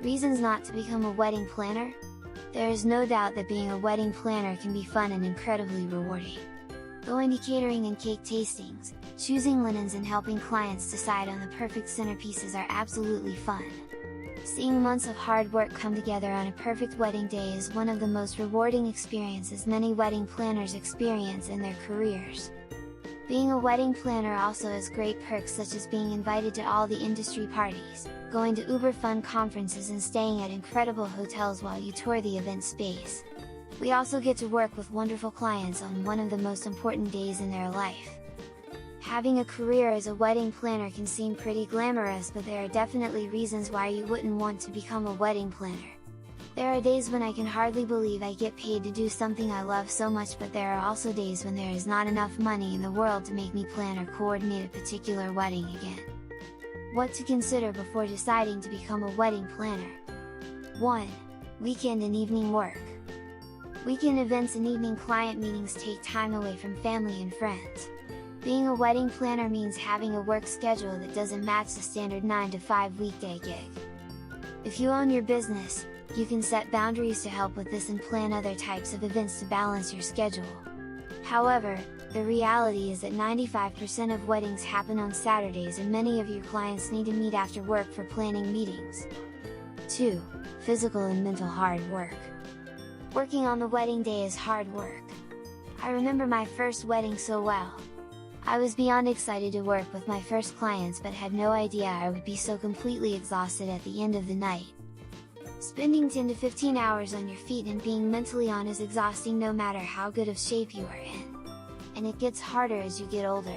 Reasons not to become a wedding planner? There is no doubt that being a wedding planner can be fun and incredibly rewarding. Going to catering and cake tastings, choosing linens and helping clients decide on the perfect centerpieces are absolutely fun. Seeing months of hard work come together on a perfect wedding day is one of the most rewarding experiences many wedding planners experience in their careers. Being a wedding planner also has great perks such as being invited to all the industry parties, going to uber fun conferences and staying at incredible hotels while you tour the event space. We also get to work with wonderful clients on one of the most important days in their life. Having a career as a wedding planner can seem pretty glamorous, but there are definitely reasons why you wouldn't want to become a wedding planner. There are days when I can hardly believe I get paid to do something I love so much, but there are also days when there is not enough money in the world to make me plan or coordinate a particular wedding again. What to consider before deciding to become a wedding planner? 1. Weekend and evening work. Weekend events and evening client meetings take time away from family and friends. Being a wedding planner means having a work schedule that doesn't match the standard 9 to 5 weekday gig. If you own your business, you can set boundaries to help with this and plan other types of events to balance your schedule. However, the reality is that 95% of weddings happen on Saturdays and many of your clients need to meet after work for planning meetings. 2. Physical and mental hard work. Working on the wedding day is hard work. I remember my first wedding so well. I was beyond excited to work with my first clients but had no idea I would be so completely exhausted at the end of the night. Spending 10 to 15 hours on your feet and being mentally on is exhausting no matter how good of shape you are in. And it gets harder as you get older.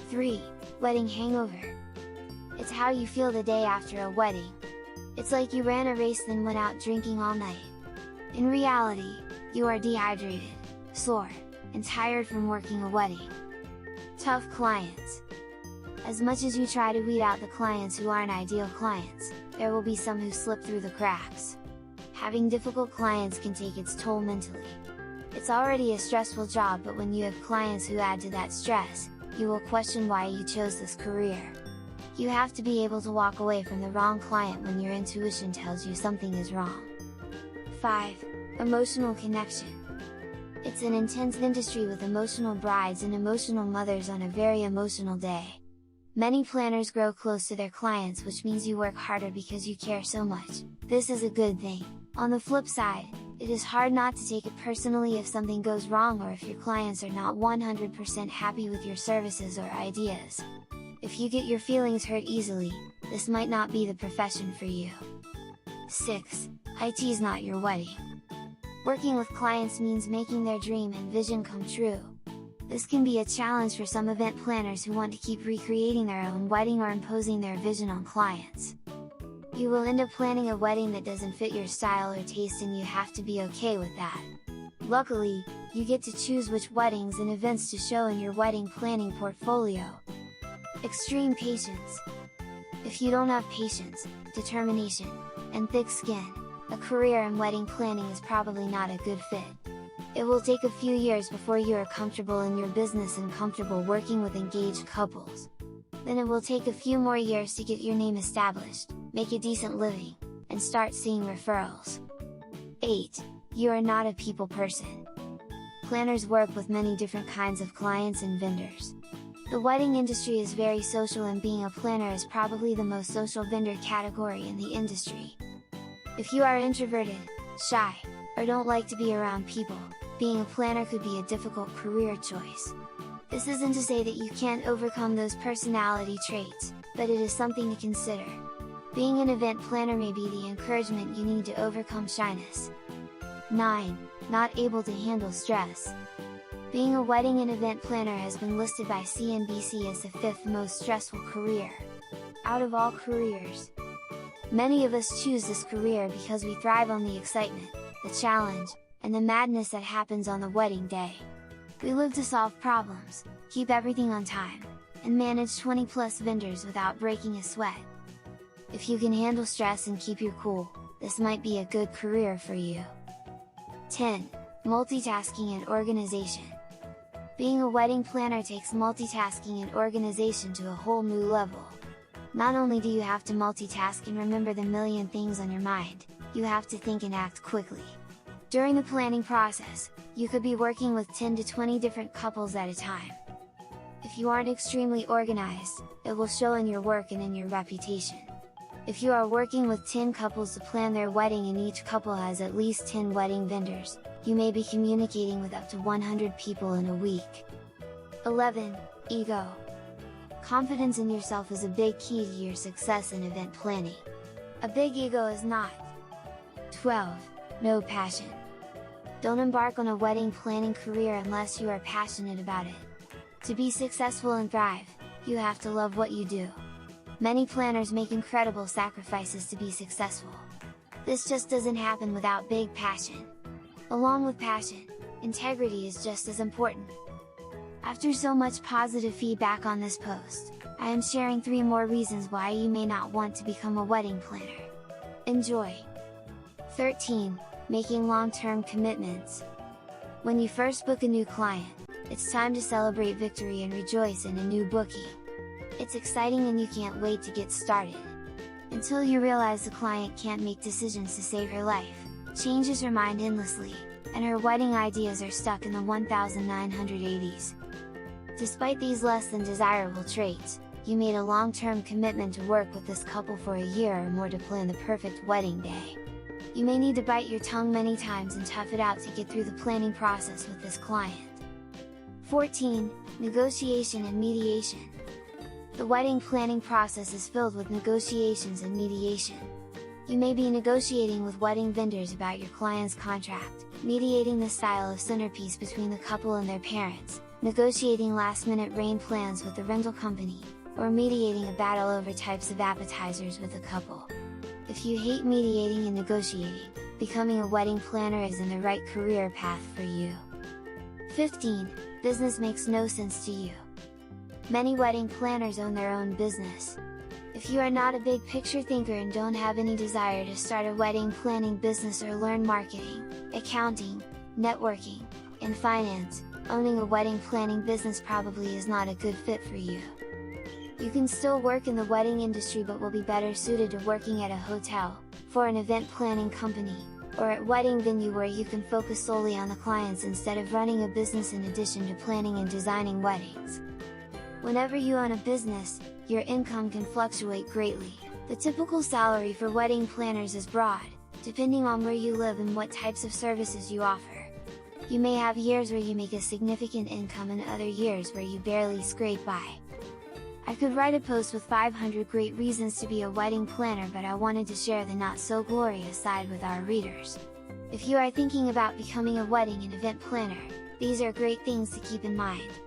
3. Wedding hangover. It's how you feel the day after a wedding. It's like you ran a race then went out drinking all night. In reality, you are dehydrated, sore, and tired from working a wedding. Tough clients. As much as you try to weed out the clients who aren't ideal clients, there will be some who slip through the cracks. Having difficult clients can take its toll mentally. It's already a stressful job, but when you have clients who add to that stress, you will question why you chose this career. You have to be able to walk away from the wrong client when your intuition tells you something is wrong. 5. Emotional connection. It's an intense industry with emotional brides and emotional mothers on a very emotional day. Many planners grow close to their clients, which means you work harder because you care so much. This is a good thing. On the flip side, it is hard not to take it personally if something goes wrong or if your clients are not 100% happy with your services or ideas. If you get your feelings hurt easily, this might not be the profession for you. 6. IT's not your wedding. Working with clients means making their dream and vision come true. This can be a challenge for some event planners who want to keep recreating their own wedding or imposing their vision on clients. You will end up planning a wedding that doesn't fit your style or taste, and you have to be okay with that. Luckily, you get to choose which weddings and events to show in your wedding planning portfolio. Extreme patience. If you don't have patience, determination, and thick skin, a career in wedding planning is probably not a good fit. It will take a few years before you are comfortable in your business and comfortable working with engaged couples. Then it will take a few more years to get your name established, make a decent living, and start seeing referrals. 8. You are not a people person. Planners work with many different kinds of clients and vendors. The wedding industry is very social, and being a planner is probably the most social vendor category in the industry. If you are introverted, shy, or don't like to be around people, being a planner could be a difficult career choice. This isn't to say that you can't overcome those personality traits, but it is something to consider. Being an event planner may be the encouragement you need to overcome shyness. 9. Not able to handle stress. Being a wedding and event planner has been listed by CNBC as the 5th most stressful career out of all careers. Many of us choose this career because we thrive on the excitement, the challenge, and the madness that happens on the wedding day. We live to solve problems, keep everything on time, and manage 20 plus vendors without breaking a sweat. If you can handle stress and keep your cool, this might be a good career for you. 10. Multitasking and organization. Being a wedding planner takes multitasking and organization to a whole new level. Not only do you have to multitask and remember the million things on your mind, you have to think and act quickly. During the planning process, you could be working with 10 to 20 different couples at a time. If you aren't extremely organized, it will show in your work and in your reputation. If you are working with 10 couples to plan their wedding and each couple has at least 10 wedding vendors, you may be communicating with up to 100 people in a week. 11. Ego. Confidence in yourself is a big key to your success in event planning. A big ego is not. 12. No passion. Don't embark on a wedding planning career unless you are passionate about it. To be successful and thrive, you have to love what you do. Many planners make incredible sacrifices to be successful. This just doesn't happen without big passion. Along with passion, integrity is just as important. After so much positive feedback on this post, I am sharing 3 more reasons why you may not want to become a wedding planner. Enjoy! 13. Making long-term commitments. When you first book a new client, it's time to celebrate victory and rejoice in a new booking. It's exciting and you can't wait to get started. Until you realize the client can't make decisions to save her life, changes her mind endlessly, and her wedding ideas are stuck in the 1980s. Despite these less than desirable traits, you made a long-term commitment to work with this couple for a year or more to plan the perfect wedding day. You may need to bite your tongue many times and tough it out to get through the planning process with this client. 14. Negotiation and mediation. The wedding planning process is filled with negotiations and mediation. You may be negotiating with wedding vendors about your client's contract, mediating the style of centerpiece between the couple and their parents, negotiating last-minute rain plans with the rental company, or mediating a battle over types of appetizers with the couple. If you hate mediating and negotiating, becoming a wedding planner isn't the right career path for you. 15. Business makes no sense to you. Many wedding planners own their own business. If you are not a big picture thinker and don't have any desire to start a wedding planning business or learn marketing, accounting, networking, and finance, owning a wedding planning business probably is not a good fit for you. You can still work in the wedding industry but will be better suited to working at a hotel, for an event planning company, or at wedding venue where you can focus solely on the clients instead of running a business in addition to planning and designing weddings. Whenever you own a business, your income can fluctuate greatly. The typical salary for wedding planners is broad, depending on where you live and what types of services you offer. You may have years where you make a significant income and other years where you barely scrape by. I could write a post with 500 great reasons to be a wedding planner, but I wanted to share the not so glorious side with our readers. If you are thinking about becoming a wedding and event planner, these are great things to keep in mind.